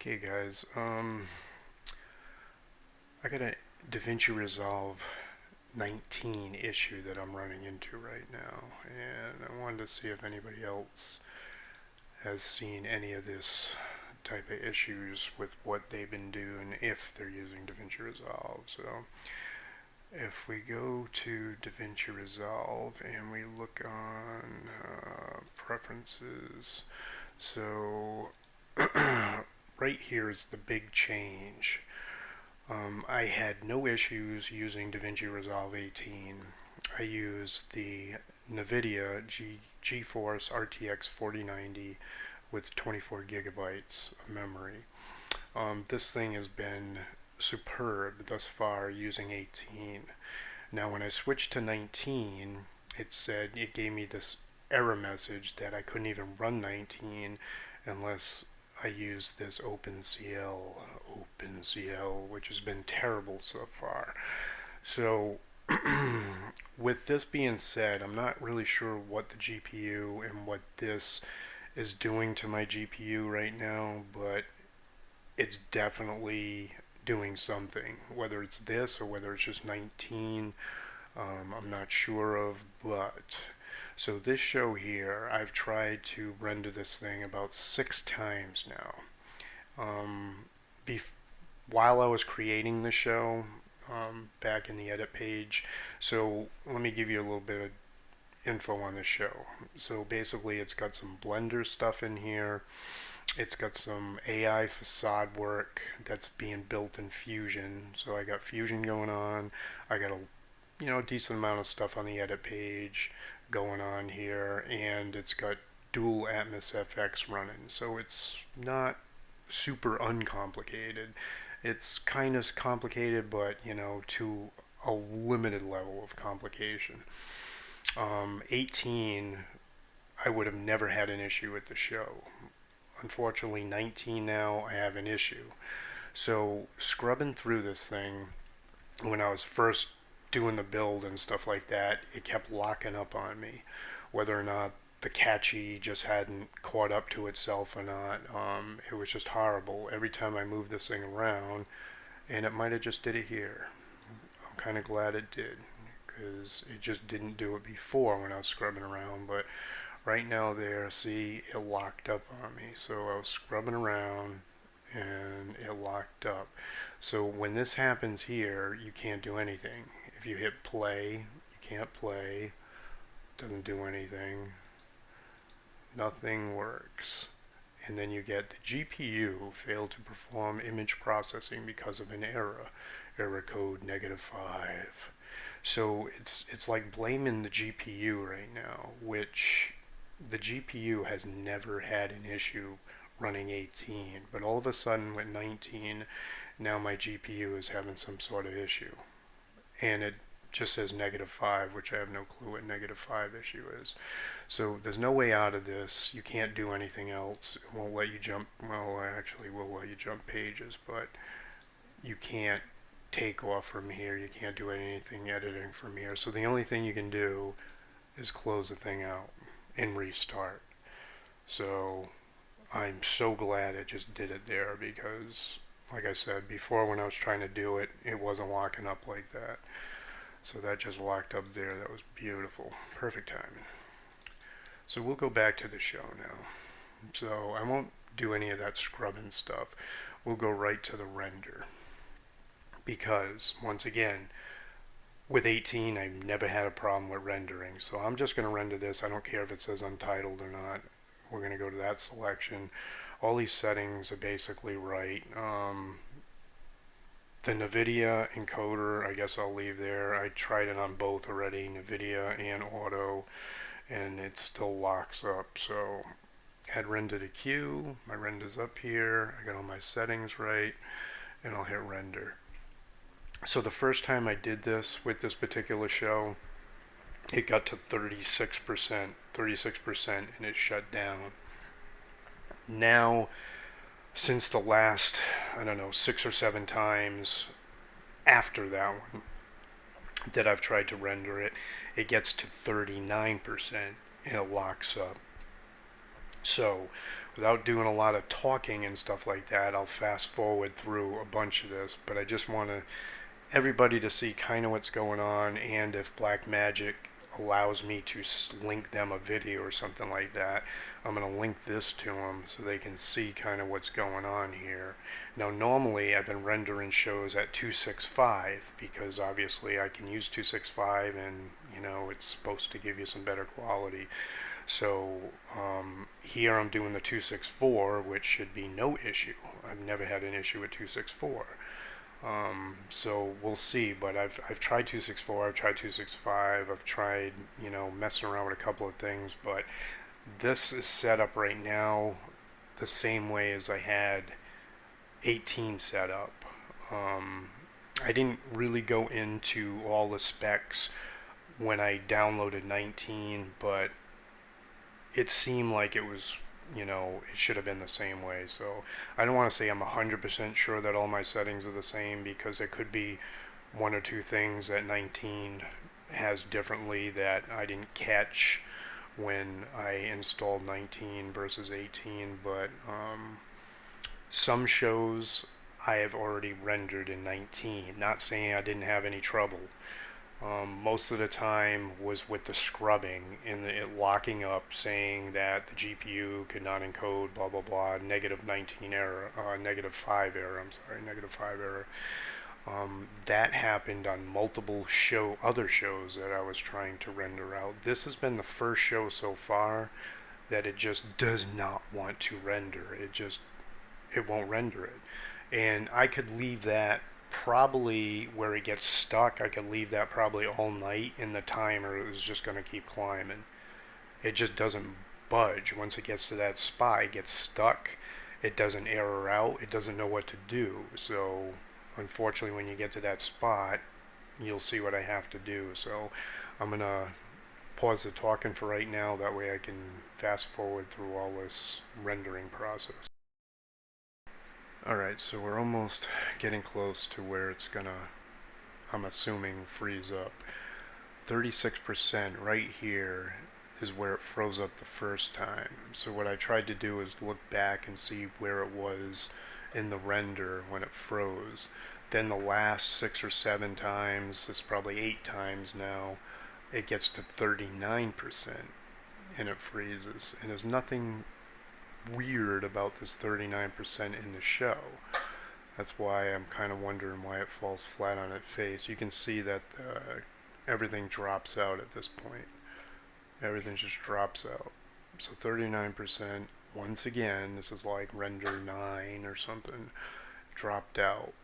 Okay, guys. I got a Davinci Resolve 19 issue that I'm running into right now, and I wanted to see if anybody else has seen any of this type of issues with what they've been doing if they're using Davinci Resolve. So, if we go to Davinci Resolve and we look on preferences, so right here is the big change. I had no issues using DaVinci Resolve 18. I used the NVIDIA GeForce RTX 4090 with 24 gigabytes of memory. This thing has been superb thus far using 18. Now when I switched to 19, it gave me this error message that I couldn't even run 19 unless I use this OpenCL, which has been terrible so far. So, with this being said, I'm not really sure what the GPU and what this is doing to my GPU right now, but it's definitely doing something. Whether it's this or whether it's just 19, I'm not sure of, but so this show here, I've tried to render this thing about 6 times now. Um, bef- while I was creating the show, back in the edit page, so let me give you a little bit of info on the show. So basically, it's got some Blender stuff in here. It's got some AI facade work that's being built in Fusion. So I got Fusion going on. I got a decent amount of stuff on the edit page going on here, and it's got dual Atmos FX running, so it's not super uncomplicated. It's kind of complicated, but to a limited level of complication. 18, I would have never had an issue with the show. Unfortunately, 19 now, I have an issue. So, scrubbing through this thing, when I was first doing the build and stuff like that, it kept locking up on me. Whether or not the catchy just hadn't caught up to itself or not, it was just horrible. Every time I moved this thing around, and it might have just did it here. I'm kind of glad it did, because it just didn't do it before when I was scrubbing around, but right now there, see, it locked up on me. So I was scrubbing around, and it locked up. So when this happens here, you can't do anything. If you hit play, you can't play. Doesn't do anything. Nothing works. And then you get the GPU failed to perform image processing because of an error. Error code -5. So it's like blaming the GPU right now, which the GPU has never had an issue running 18, but all of a sudden with 19, now my GPU is having some sort of issue. And it just says -5, which I have no clue what -5 issue is. So there's no way out of this. You can't do anything else. It won't let you jump. Well, actually, will let you jump pages, but you can't take off from here. You can't do anything editing from here. So the only thing you can do is close the thing out and restart. So I'm so glad it just did it there, because like I said before, when I was trying to do it, it wasn't locking up like that. So that just locked up there. That was beautiful. Perfect timing. So we'll go back to the show now. So I won't do any of that scrubbing stuff. We'll go right to the render. Because, once again, with 18, I've never had a problem with rendering. So I'm just going to render this. I don't care if it says untitled or not. We're going to go to that selection. All these settings are basically right. The NVIDIA encoder, I guess I'll leave there. I tried it on both already, NVIDIA and auto, and it still locks up. So add render to queue. My render's up here. I got all my settings right, and I'll hit render. So the first time I did this with this particular show, it got to 36%, and it shut down. Now, since the last, I don't know, 6 or 7 times after that one that I've tried to render it, it gets to 39% and it locks up. So, without doing a lot of talking and stuff like that, I'll fast forward through a bunch of this, but I just want everybody to see kind of what's going on, and if Black Magic allows me to link them a video or something like that, I'm going to link this to them so they can see kind of what's going on here. Now, normally I've been rendering shows at 265 because obviously I can use 265 and it's supposed to give you some better quality. So here I'm doing the 264, which should be no issue. I've never had an issue with 264. So we'll see, but I've tried 264, I've tried 265, I've tried, messing around with a couple of things, but this is set up right now the same way as I had 18 set up. I didn't really go into all the specs when I downloaded 19, but it seemed like it was, it should have been the same way. So I don't want to say I'm 100% sure that all my settings are the same, because there could be one or two things that 19 has differently that I didn't catch when I installed 19 versus 18. But some shows I have already rendered in 19. Not saying I didn't have any trouble. Most of the time was with the scrubbing and it locking up, saying that the GPU could not encode blah blah blah, negative 19 error, negative 5 error. I'm sorry, negative 5 error. That happened on multiple other shows that I was trying to render out. This has been the first show so far that it just does not want to render. It won't render it. And I could leave that probably where it gets stuck. I could leave that probably all night, and the timer is just going to keep climbing. It just doesn't budge. Once it gets to that spot, it gets stuck. It doesn't error out. It doesn't know what to do. So, unfortunately, when you get to that spot, you'll see what I have to do. So, I'm going to pause the talking for right now. That way I can fast forward through all this rendering process. Alright, so we're almost getting close to where it's gonna, I'm assuming, freeze up. 36% right here is where it froze up the first time. So what I tried to do is look back and see where it was in the render when it froze. Then the last 6 or 7 times, this is probably 8 times now, it gets to 39% and it freezes. And there's nothing weird about this 39% in the show. That's why I'm kind of wondering why it falls flat on its face. You can see that everything drops out at this point. Everything just drops out. So 39%, once again, this is like render 9 or something, dropped out.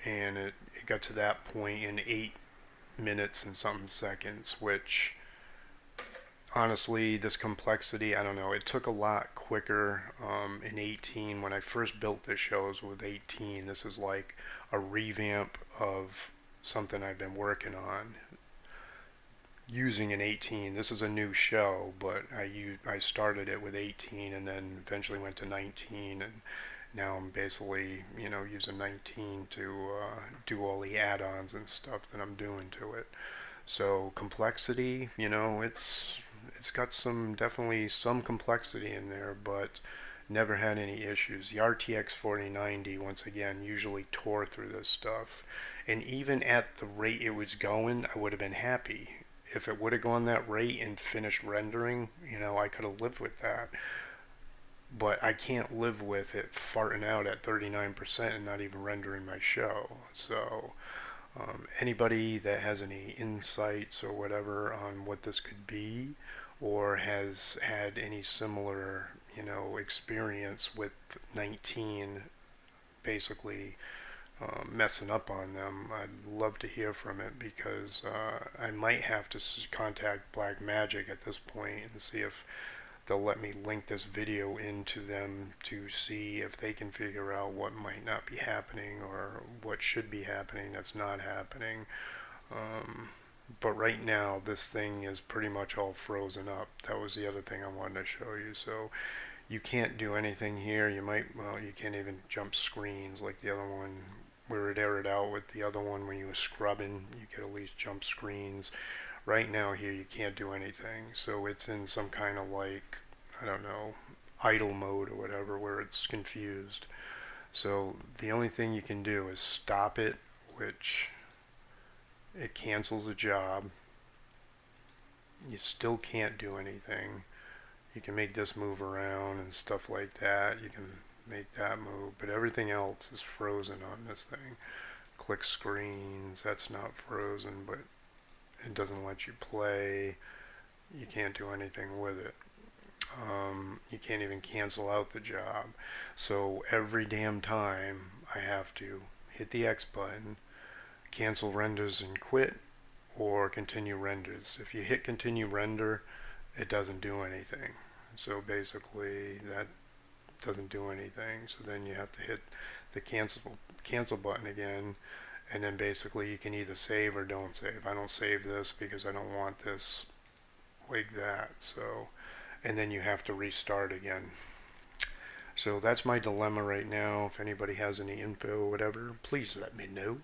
And it got to that point in 8 minutes and something seconds, which honestly, this complexity, I don't know, it took a lot quicker in 18. When I first built this show, it was with 18. This is like a revamp of something I've been working on using an 18. This is a new show, but I started it with 18 and then eventually went to 19, and now I'm basically, using 19 to do all the add-ons and stuff that I'm doing to it. So complexity, it's got definitely some complexity in there, but never had any issues. The RTX 4090, once again, usually tore through this stuff. And even at the rate it was going, I would have been happy. If it would have gone that rate and finished rendering, I could have lived with that. But I can't live with it farting out at 39% and not even rendering my show. So anybody that has any insights or whatever on what this could be, or has had any similar, experience with 19 basically messing up on them, I'd love to hear from it, because I might have to contact Black Magic at this point and see if they'll let me link this video into them to see if they can figure out what might not be happening or what should be happening that's not happening. But right now this thing is pretty much all frozen up. That was the other thing I wanted to show you. So you can't do anything here. You can't even jump screens like the other one where it aired out. With the other one, when you were scrubbing, you could at least jump screens. Right now here you can't do anything, so it's in some kind of like I don't know, idle mode or whatever, where it's confused. So the only thing you can do is stop it, which it cancels a job. You still can't do anything. You can make this move around and stuff like that. You can make that move, but everything else is frozen on this thing. Click screens, that's not frozen, but it doesn't let you play. You can't do anything with it. You can't even cancel out the job. So every damn time I have to hit the X button, cancel renders and quit, or continue renders. If you hit continue render, it doesn't do anything. So basically that doesn't do anything. So then you have to hit the cancel button again, and then basically you can either save or don't save. I don't save this because I don't want this like that. So, and then you have to restart again. So that's my dilemma right now. If anybody has any info or whatever, please let me know.